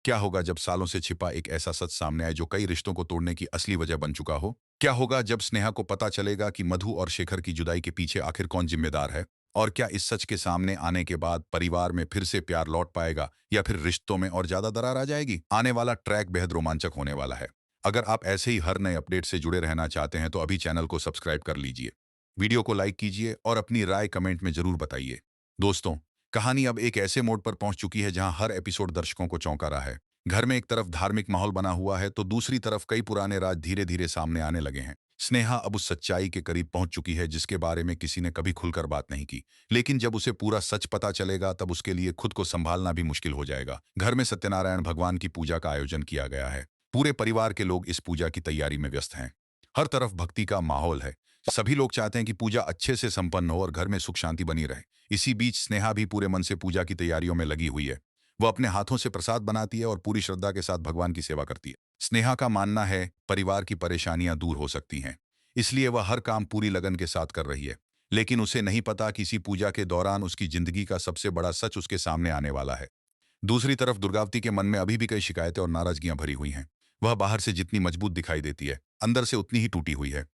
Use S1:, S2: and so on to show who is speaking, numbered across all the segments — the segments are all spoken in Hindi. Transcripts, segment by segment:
S1: क्या होगा जब सालों से छिपा एक ऐसा सच सामने आए जो कई रिश्तों को तोड़ने की असली वजह बन चुका हो? क्या होगा जब स्नेहा को पता चलेगा कि मधु और शेखर की जुदाई के पीछे आखिर कौन जिम्मेदार है? और क्या इस सच के सामने आने के बाद परिवार में फिर से प्यार लौट पाएगा या फिर रिश्तों में और ज्यादा दरार आ जाएगी? आने वाला ट्रैक बेहद रोमांचक होने वाला है। अगर आप ऐसे ही हर नए अपडेट से जुड़े रहना चाहते हैं तो अभी चैनल को सब्सक्राइब कर लीजिए, वीडियो को लाइक कीजिए और अपनी राय कमेंट में जरूर बताइए। दोस्तों, कहानी अब एक ऐसे मोड़ पर पहुंच चुकी है जहां हर एपिसोड दर्शकों को चौंका रहा है। घर में एक तरफ धार्मिक माहौल बना हुआ है तो दूसरी तरफ कई पुराने राज धीरे धीरे सामने आने लगे हैं। स्नेहा अब उस सच्चाई के करीब पहुंच चुकी है जिसके बारे में किसी ने कभी खुलकर बात नहीं की। लेकिन जब उसे पूरा सच पता चलेगा तब उसके लिए खुद को संभालना भी मुश्किल हो जाएगा। घर में सत्यनारायण भगवान की पूजा का आयोजन किया गया है। पूरे परिवार के लोग इस पूजा की तैयारी में व्यस्त हैं। हर तरफ भक्ति का माहौल है। सभी लोग चाहते हैं कि पूजा अच्छे से संपन्न हो और घर में सुख शांति बनी रहे। इसी बीच स्नेहा भी पूरे मन से पूजा की तैयारियों में लगी हुई है। वो अपने हाथों से प्रसाद बनाती है और पूरी श्रद्धा के साथ भगवान की सेवा करती है। स्नेहा का मानना है परिवार की परेशानियां दूर हो सकती हैं, इसलिए वह हर काम पूरी लगन के साथ कर रही है। लेकिन उसे नहीं पता कि इसी पूजा के दौरान उसकी जिंदगी का सबसे बड़ा सच उसके सामने आने वाला है। दूसरी तरफ दुर्गावती के मन में अभी भी कई शिकायतें और नाराजगियां भरी हुई हैं। वह बाहर से जितनी मजबूत दिखाई देती है, अंदर से उतनी ही टूटी हुई है।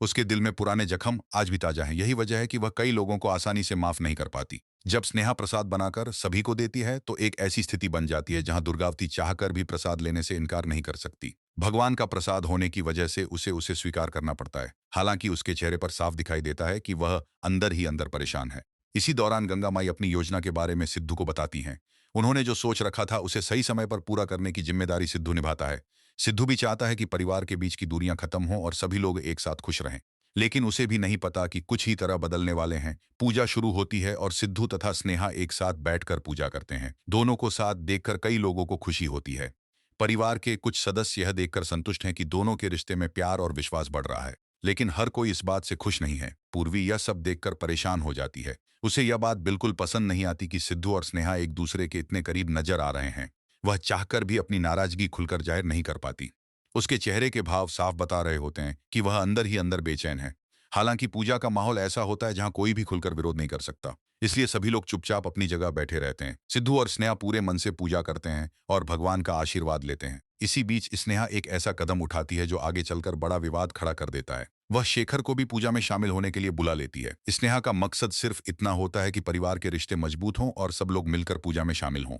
S1: उसके दिल में पुराने जख्म आज भी ताजा हैं। यही वजह है कि वह कई लोगों को आसानी से माफ नहीं कर पाती। जब स्नेहा प्रसाद बनाकर सभी को देती है तो एक ऐसी स्थिति बन जाती है जहां दुर्गावती चाहकर भी प्रसाद लेने से इनकार नहीं कर सकती। भगवान का प्रसाद होने की वजह से उसे उसे स्वीकार करना पड़ता है। हालांकि उसके चेहरे पर साफ दिखाई देता है कि वह अंदर ही अंदर परेशान है। इसी दौरान गंगा माई अपनी योजना के बारे में सिद्धू को बताती हैं। उन्होंने जो सोच रखा था उसे सही समय पर पूरा करने की जिम्मेदारी सिद्धू निभाता है। सिद्धू भी चाहता है कि परिवार के बीच की दूरियां खत्म हों और सभी लोग एक साथ खुश रहें। लेकिन उसे भी नहीं पता कि कुछ ही तरह बदलने वाले हैं। पूजा शुरू होती है और सिद्धू तथा स्नेहा एक साथ बैठकर पूजा करते हैं। दोनों को साथ देखकर कई लोगों को खुशी होती है। परिवार के कुछ सदस्य यह देखकर संतुष्ट हैं कि दोनों के रिश्ते में प्यार और विश्वास बढ़ रहा है। लेकिन हर कोई इस बात से खुश नहीं है। पूर्वी यह सब देखकर परेशान हो जाती है। उसे यह बात बिल्कुल पसंद नहीं आती कि सिद्धू और स्नेहा एक दूसरे के इतने करीब नजर आ रहे हैं। वह चाहकर भी अपनी नाराजगी खुलकर जाहिर नहीं कर पाती। उसके चेहरे के भाव साफ बता रहे होते हैं कि वह अंदर ही अंदर बेचैन है। हालांकि पूजा का माहौल ऐसा होता है जहां कोई भी खुलकर विरोध नहीं कर सकता, इसलिए सभी लोग चुपचाप अपनी जगह बैठे रहते हैं। सिद्धू और स्नेहा पूरे मन से पूजा करते हैं और भगवान का आशीर्वाद लेते हैं। इसी बीच स्नेहा एक ऐसा कदम उठाती है जो आगे चलकर बड़ा विवाद खड़ा कर देता है। वह शेखर को भी पूजा में शामिल होने के लिए बुला लेती है। स्नेहा का मकसद सिर्फ इतना होता है कि परिवार के रिश्ते मजबूत हों और सब लोग मिलकर पूजा में शामिल हों।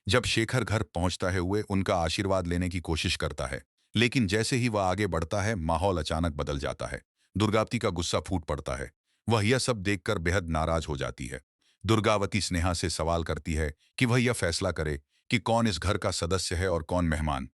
S1: जब शेखर घर पहुंचता है हुए उनका आशीर्वाद लेने की कोशिश करता है, लेकिन जैसे ही वह आगे बढ़ता है माहौल अचानक बदल जाता है। दुर्गावती का गुस्सा फूट पड़ता है। वह यह सब देखकर बेहद नाराज हो जाती है। दुर्गावती स्नेहा से सवाल करती है कि वह यह फैसला करे कि कौन इस घर का सदस्य है और कौन मेहमान।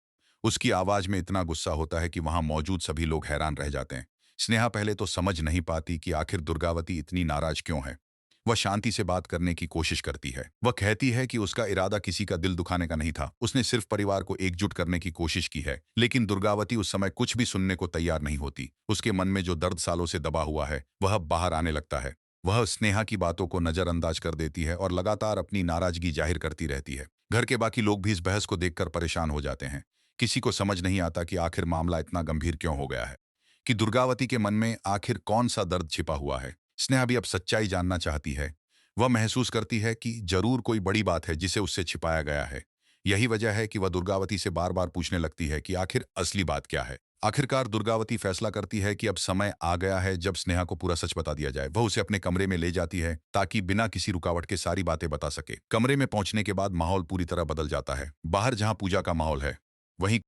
S1: उसकी आवाज में इतना गुस्सा होता है कि वहां मौजूद सभी लोग हैरान रह जाते हैं। स्नेहा पहले तो समझ नहीं पाती कि आखिर दुर्गावती इतनी नाराज क्यों है। वह शांति से बात करने की कोशिश करती है। वह कहती है कि उसका इरादा किसी का दिल दुखाने का नहीं था, उसने सिर्फ परिवार को एकजुट करने की कोशिश की है। लेकिन दुर्गावती उस समय कुछ भी सुनने को तैयार नहीं होती। उसके मन में जो दर्द सालों से दबा हुआ है वह अब बाहर आने लगता है। वह स्नेहा की बातों को नजरअंदाज कर देती है और लगातार अपनी नाराजगी जाहिर करती रहती है। घर के बाकी लोग भी इस बहस को देखकर परेशान हो जाते हैं। किसी को समझ नहीं आता कि आखिर मामला इतना गंभीर क्यों हो गया है, कि दुर्गावती के मन में आखिर कौन सा दर्द छिपा हुआ है। स्नेहा भी अब सच्चाई जानना चाहती है। वह महसूस करती है कि जरूर कोई बड़ी बात है जिसे उससे छिपाया गया है। यही वजह है कि वह दुर्गावती से बार बार पूछने लगती है कि आखिर असली बात क्या है। आखिरकार दुर्गावती फैसला करती है कि अब समय आ गया है जब स्नेहा को पूरा सच बता दिया जाए। वह उसे अपने कमरे में ले जाती है ताकि बिना किसी रुकावट के सारी बातें बता सके। कमरे में पहुंचने के बाद माहौल पूरी तरह बदल जाता है। बाहर जहां पूजा का माहौल है, वहीं